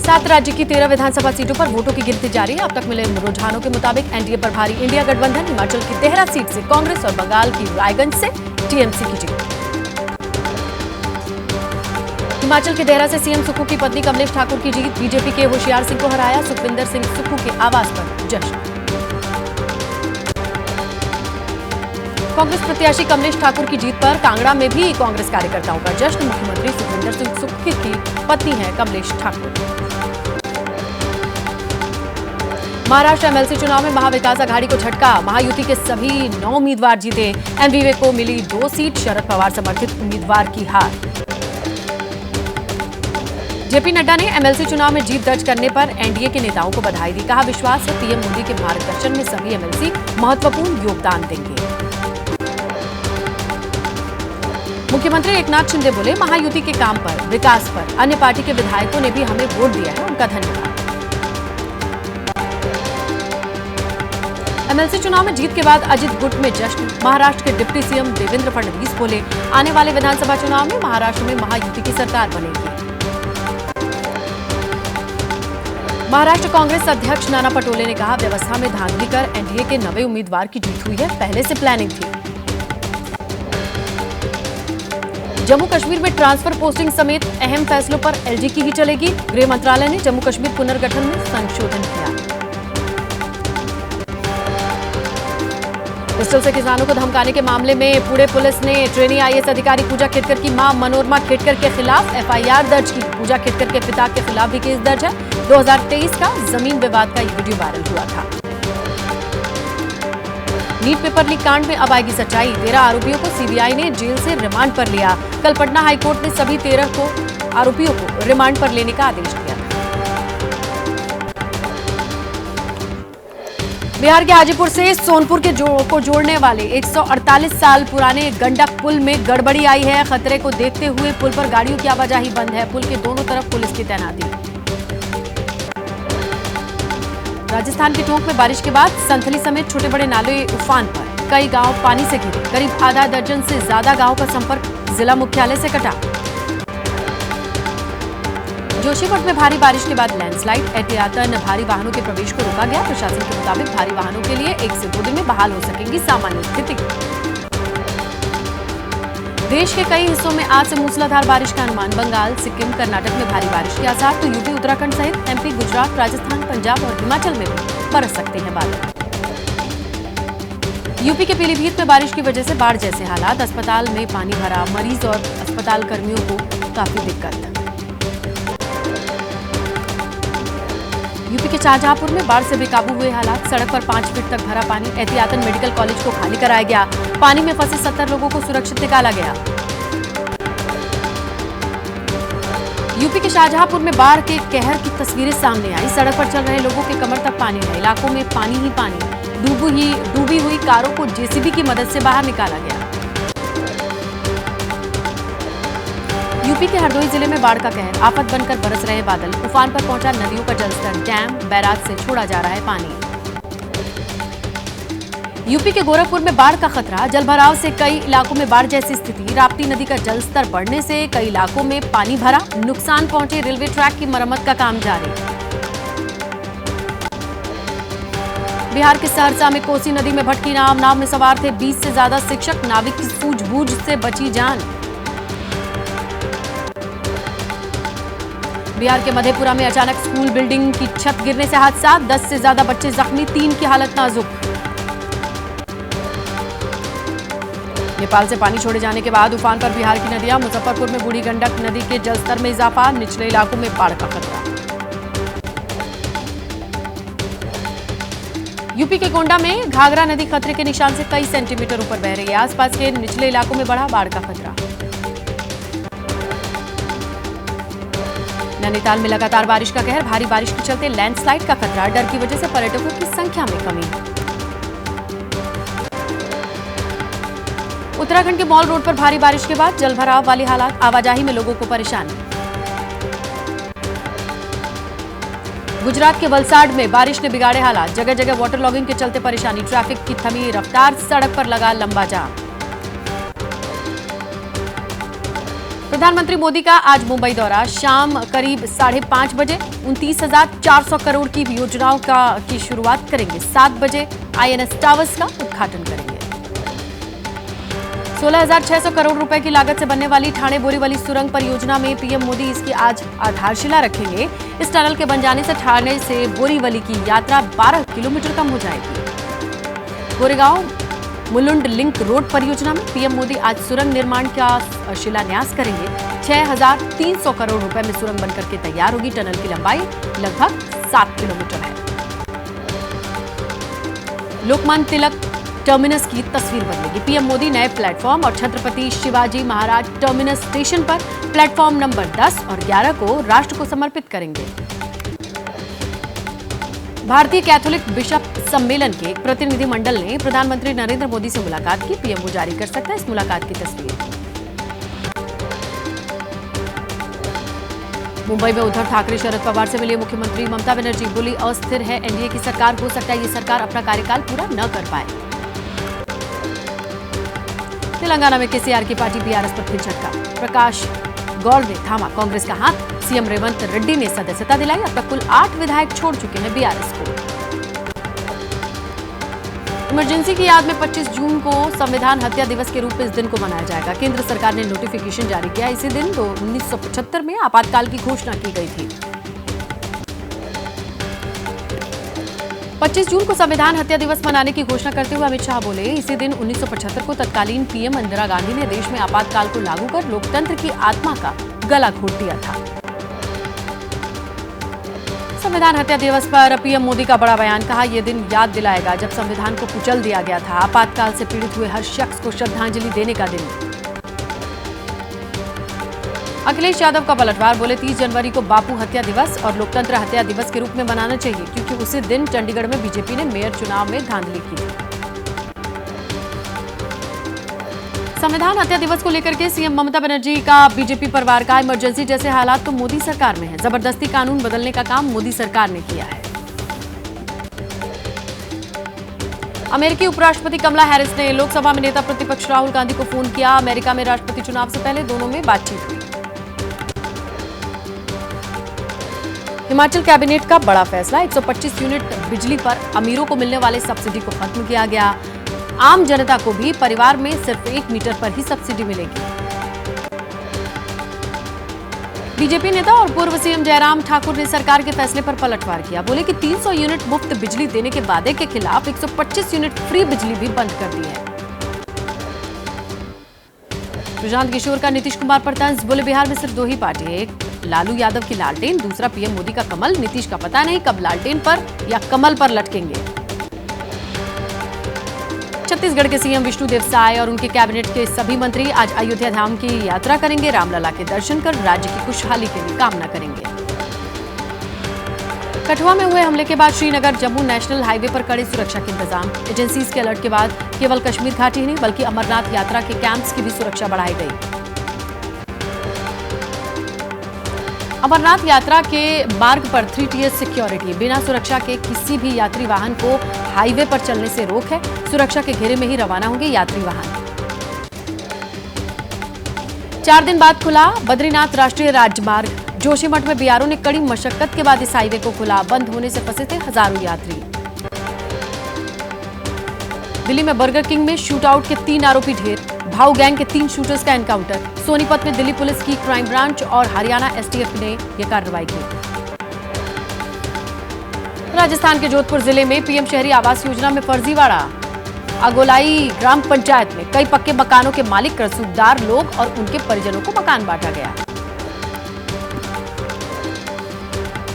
7 राज्य की 13 विधानसभा सीटों पर वोटों की गिनती जारी है। अब तक मिले रुझानों के मुताबिक एनडीए पर भारी इंडिया गठबंधन, हिमाचल की देहरा सीट से कांग्रेस और बंगाल की रायगंज से टीएमसी की जीत। हिमाचल के देहरा से सीएम सुक्खू की पत्नी कमलेश ठाकुर की जीत, बीजेपी के होशियार सिंह को हराया, सुखविंदर सिंह सुक्खू के आवास पर जश्न। कांग्रेस प्रत्याशी कमलेश ठाकुर की जीत पर कांगड़ा में भी कांग्रेस कार्यकर्ताओं का जश्न, मुख्यमंत्री सुखविंदर सिंह सुक्खू की पत्नी है कमलेश ठाकुर। महाराष्ट्र एमएलसी चुनाव में महाविकास अघाड़ी को झटका, महायुति के सभी 9 उम्मीदवार जीते, एमवीवे को मिली 2 सीट, शरद पवार समर्थित उम्मीदवार की हार। जेपी नड्डा ने एमएलसी चुनाव में जीत दर्ज करने पर एनडीए के नेताओं को बधाई दी, कहा विश्वास है पीएम मोदी के मार्गदर्शन में सभी एमएलसी महत्वपूर्ण योगदान देंगे। मुख्यमंत्री एकनाथ शिंदे बोले, महायुति के काम पर, विकास पर अन्य पार्टी के विधायकों ने भी हमें वोट दिया है, उनका धन्यवाद। एमएलसी चुनाव में जीत के बाद अजित गुट में जश्न, महाराष्ट्र के डिप्टी सीएम देवेंद्र फडणवीस बोले, आने वाले विधानसभा चुनाव में महाराष्ट्र में महायुति की सरकार बनेगी। महाराष्ट्र कांग्रेस अध्यक्ष नाना पटोले ने कहा, व्यवस्था में धांधली कर एनडीए के 9वें उम्मीदवार की जीत हुई है, पहले से प्लानिंग थी। जम्मू कश्मीर में ट्रांसफर पोस्टिंग समेत अहम फैसलों पर एलजी की ही चलेगी, गृह मंत्रालय ने जम्मू कश्मीर पुनर्गठन में संशोधन किया। पिस्टल से किसानों को धमकाने के मामले में पुणे पुलिस ने ट्रेनी आईएएस अधिकारी पूजा खेडकर की मां मनोरमा खेडकर के खिलाफ एफआईआर दर्ज की। पूजा खेडकर के पिता के खिलाफ भी केस दर्ज है। 2023 का जमीन विवाद का ये वीडियो वायरल हुआ था। नीट पेपर लीक कांड में अब आएगी सच्चाई, 13 आरोपियों को सीबीआई ने जेल से रिमांड पर लिया। कल पटना हाईकोर्ट ने सभी 13 आरोपियों को रिमांड पर लेने का आदेश दिया। बिहार के हाजीपुर से सोनपुर को जोड़ने वाले 148 साल पुराने गंडक पुल में गड़बड़ी आई है। खतरे को देखते हुए पुल पर गाड़ियों की आवाजाही बंद है। पुल के दोनों तरफ पुलिस की तैनाती। राजस्थान के टोंक में बारिश के बाद संथली समेत छोटे बड़े नाले उफान पर, कई गांव पानी से घिरे, करीब आधा दर्जन से ज्यादा गांव का संपर्क जिला मुख्यालय से कटा। जोशीमठ में भारी बारिश के बाद लैंडस्लाइड, एहतियातन भारी वाहनों के प्रवेश को रोका गया। प्रशासन के मुताबिक भारी वाहनों के लिए 1 से 2 दिन में बहाल हो सकेगी सामान्य स्थिति। देश के कई हिस्सों में आज से मूसलाधार बारिश का अनुमान, बंगाल, सिक्किम, कर्नाटक में भारी बारिश के आसार, तो यूपी, उत्तराखंड सहित एमपी, गुजरात, राजस्थान, पंजाब और हिमाचल में भी बरस सकते हैं बादल। यूपी के पीलीभीत में बारिश की वजह से बाढ़ जैसे हालात, अस्पताल में पानी भरा, मरीज और अस्पताल कर्मियों को काफी दिक्कत। यूपी के शाहजहांपुर में बाढ़ से बेकाबू हुए हालात, सड़क पर 5 फीट तक भरा पानी, एहतियातन मेडिकल कॉलेज को खाली कराया गया। पानी में फंसे 70 लोगों को सुरक्षित निकाला गया। यूपी के शाहजहांपुर में बाढ़ के कहर की तस्वीरें सामने आई। सड़क पर चल रहे लोगों के कमर तक पानी है, इलाकों में पानी ही पानी। डूबी हुई कारों को जेसीबी की मदद से बाहर निकाला गया। यूपी के हरदोई जिले में बाढ़ का कहर, आफत बनकर बरस रहे बादल, उफान पर पहुंचा नदियों का जलस्तर, डैम, बैराज से छोड़ा जा रहा है पानी। यूपी के गोरखपुर में बाढ़ का खतरा, जलभराव से कई इलाकों में बाढ़ जैसी स्थिति। राप्ती नदी का जलस्तर बढ़ने से कई इलाकों में पानी भरा, नुकसान पहुंचे, रेलवे ट्रैक की मरम्मत का काम जारी। बिहार के सहरसा में कोसी नदी में भटकी नाव में सवार थे 20 से ज्यादा शिक्षक, नाविक की सूझबूझ से बची जान। बिहार के मधेपुरा में अचानक स्कूल बिल्डिंग की छत गिरने से हादसा, 10 से ज्यादा बच्चे जख्मी, 3 की हालत नाजुक। नेपाल से पानी छोड़े जाने के बाद उफान पर बिहार की नदियां, मुजफ्फरपुर में बूढ़ी गंडक नदी के जलस्तर में इजाफा, निचले इलाकों में बाढ़ का खतरा। यूपी के गोंडा में घाघरा नदी खतरे के निशान से कई सेंटीमीटर ऊपर बह रही है। आसपास के निचले इलाकों में बढ़ा बाढ़ का खतरा। नैनीताल में लगातार बारिश का कहर, भारी बारिश के चलते लैंडस्लाइड का खतरा, डर की वजह से पर्यटकों की संख्या में कमी। उत्तराखंड के मॉल रोड पर भारी बारिश के बाद जलभराव वाली हालात, आवाजाही में लोगों को परेशानी। गुजरात के वलसाड में बारिश ने बिगाड़े हालात, जगह जगह वाटर लॉगिंग के चलते परेशानी, ट्रैफिक की थमी रफ्तार, सड़क पर लगा लंबा जाम। प्रधानमंत्री मोदी का आज मुंबई दौरा, शाम करीब 5:30 बजे 29,400 करोड़ की योजनाओं की शुरुआत करेंगे। 7 बजे आईएनएस टावर्स का उद्घाटन करेंगे। 16,600 करोड़ रुपए की लागत से बनने वाली ठाणे बोरीवली सुरंग परियोजना में पीएम मोदी इसकी आज आधारशिला रखेंगे। इस टनल के बन जाने से ठाणे से बोरीवली की यात्रा 12 किलोमीटर कम हो जाएगी। गोरेगांव मुलुंड लिंक रोड परियोजना में पीएम मोदी आज सुरंग निर्माण का शिलान्यास करेंगे। 6,300 करोड़ रुपए में सुरंग बनकर के तैयार होगी। टनल की लंबाई लगभग 7 किलोमीटर है। लोकमान्य तिलक टर्मिनस की तस्वीर बदलेगी। पीएम मोदी नए प्लेटफॉर्म और छत्रपति शिवाजी महाराज टर्मिनस स्टेशन पर प्लेटफॉर्म नंबर 10 और 11 को राष्ट्र को समर्पित करेंगे। भारतीय कैथोलिक बिशप सम्मेलन के एक प्रतिनिधिमंडल ने प्रधानमंत्री नरेंद्र मोदी से मुलाकात की। पीएम वो जारी कर सकता है इस मुलाकात की तस्वीर। मुंबई में उद्धव ठाकरे शरद पवार से मिले। मुख्यमंत्री ममता बनर्जी बोली, अस्थिर है एनडीए की सरकार, हो सकता है ये सरकार अपना कार्यकाल पूरा न कर पाए। तेलंगाना में केसीआर की पार्टी बीआरएस पर फिर झटका। प्रकाश गौड़ ने थामा कांग्रेस का हाथ। सीएम रेवंत रेड्डी ने सदस्यता दिलाई। अब तक कुल 8 विधायक छोड़ चुके हैं बीआरएस को। इमरजेंसी की याद में 25 जून को संविधान हत्या दिवस के रूप में इस दिन को मनाया जाएगा। केंद्र सरकार ने नोटिफिकेशन जारी किया। इसी दिन 1975 में आपातकाल की घोषणा की गई थी। 25 जून को संविधान हत्या दिवस मनाने की घोषणा करते हुए अमित शाह बोले, इसी दिन 1975 को तत्कालीन पीएम इंदिरा गांधी ने देश में आपातकाल को लागू कर लोकतंत्र की आत्मा का गला घोट दिया था। संविधान हत्या दिवस पर पीएम मोदी का बड़ा बयान, कहा यह दिन याद दिलाएगा जब संविधान को कुचल दिया गया था। आपातकाल से पीड़ित हुए हर शख्स को श्रद्धांजलि देने का दिन। अखिलेश यादव का पलटवार, बोले 30 जनवरी को बापू हत्या दिवस और लोकतंत्र हत्या दिवस के रूप में मनाना चाहिए, क्योंकि उसी दिन चंडीगढ़ में बीजेपी ने मेयर चुनाव में धांधली की थी। संविधान हत्या दिवस को लेकर के सीएम ममता बनर्जी का बीजेपी परिवार का, इमरजेंसी जैसे हालात तो मोदी सरकार में है, जबरदस्ती कानून बदलने का काम मोदी सरकार ने किया है। अमेरिकी उपराष्ट्रपति कमला हैरिस ने लोकसभा में नेता प्रतिपक्ष राहुल गांधी को फोन किया। अमेरिका में राष्ट्रपति चुनाव से पहले दोनों में बातचीत हुई। हिमाचल कैबिनेट का बड़ा फैसला, 125 यूनिट बिजली पर अमीरों को मिलने वाले सब्सिडी को खत्म किया गया। आम जनता को भी परिवार में सिर्फ 1 मीटर पर ही सब्सिडी मिलेगी। बीजेपी नेता और पूर्व सीएम जयराम ठाकुर ने सरकार के फैसले पर पलटवार किया। बोले कि 300 यूनिट मुफ्त बिजली देने के वादे के खिलाफ 125 यूनिट फ्री बिजली भी बंद कर दी है। प्रशांत किशोर का नीतीश कुमार पर तंज, बोले बिहार में सिर्फ 2 ही पार्टी है, एक लालू यादव की लालटेन, दूसरा पीएम मोदी का कमल। नीतीश का पता नहीं कब लालटेन पर या कमल पर लटकेंगे। छत्तीसगढ़ के सीएम विष्णुदेव साय और उनके कैबिनेट के सभी मंत्री आज अयोध्या धाम की यात्रा करेंगे। रामलला के दर्शन कर राज्य की खुशहाली के लिए कामना करेंगे। कठुआ में हुए हमले के बाद श्रीनगर जम्मू नेशनल हाईवे पर कड़े सुरक्षा के इंतजाम। एजेंसीज के अलर्ट के बाद केवल कश्मीर घाटी ही नहीं बल्कि अमरनाथ यात्रा के कैंप्स की भी सुरक्षा बढ़ाई गई। अमरनाथ यात्रा के मार्ग पर 3 tier सिक्योरिटी, बिना सुरक्षा के किसी भी यात्री वाहन को हाईवे पर चलने से रोक है। सुरक्षा के घेरे में ही रवाना होंगे यात्री वाहन। 4 दिन बाद खुला बद्रीनाथ राष्ट्रीय राजमार्ग। जोशीमठ में बीआरओ ने कड़ी मशक्कत के बाद इस हाईवे को खुला। बंद होने से फंसे थे हजारों यात्री। दिल्ली में बर्गर किंग में शूटआउट के 3 आरोपी ढेर। भाऊ गैंग के 3 शूटर्स का एनकाउंटर। सोनीपत में दिल्ली पुलिस की क्राइम ब्रांच और हरियाणा एसटीएफ ने यह कार्रवाई की। राजस्थान के जोधपुर जिले में पीएम शहरी आवास योजना में फर्जीवाड़ा। अगोलाई ग्राम पंचायत में कई पक्के मकानों के मालिक रसूखदार लोग और उनके परिजनों को मकान बांटा गया।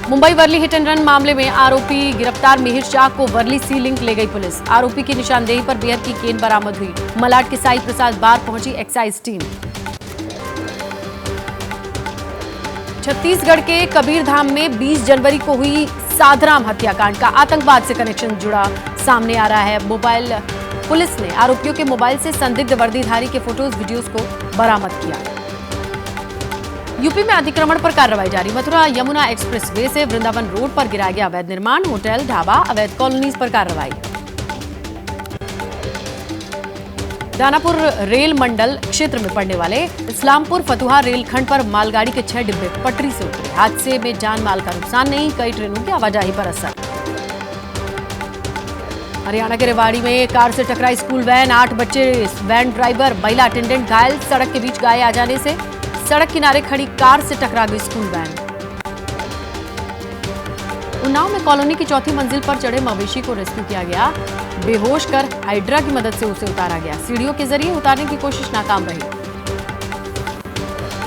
Mumbai Worli hit and run मामले में आरोपी गिरफ्तार मिहिर शाह को वर्ली सी लिंक ले गई पुलिस। आरोपी की निशानदेही पर बियर की केन बरामद हुई। मलाड के साई प्रसाद बार पहुंची एक्साइज टीम। छत्तीसगढ़ के कबीरधाम में 20 जनवरी को हुई साधराम हत्याकांड का आतंकवाद से कनेक्शन जुड़ा सामने आ रहा है। मोबाइल पुलिस ने आरोपियों के मोबाइल से संदिग्ध वर्दीधारी के फोटोज वीडियोज को बरामद किया। यूपी में अतिक्रमण पर कार्रवाई जारी। मथुरा यमुना एक्सप्रेसवे से वृंदावन रोड पर गिराया गया अवैध निर्माण। होटल ढाबा अवैध कॉलोनीज पर कार्रवाई। दानापुर रेल मंडल क्षेत्र में पड़ने वाले इस्लामपुर फतुहा रेलखंड पर मालगाड़ी के 6 डिब्बे पटरी से उतरे। हादसे में जान माल का नुकसान नहीं, कई ट्रेनों की आवाजाही पर असर। हरियाणा के रेवाड़ी में कार से टकराई स्कूल वैन, 8 बच्चे, वैन ड्राइवर, महिला अटेंडेंट घायल। सड़क के बीच गाय आ जाने से सड़क किनारे खड़ी कार से टकरा गई स्कूल वैन। उन्नाव में कॉलोनी की चौथी मंजिल पर चढ़े मवेशी को रेस्क्यू किया गया। बेहोश कर हाइड्रा की मदद से उसे उतारा गया। सीढ़ियों के जरिए उतारने की कोशिश नाकाम रही।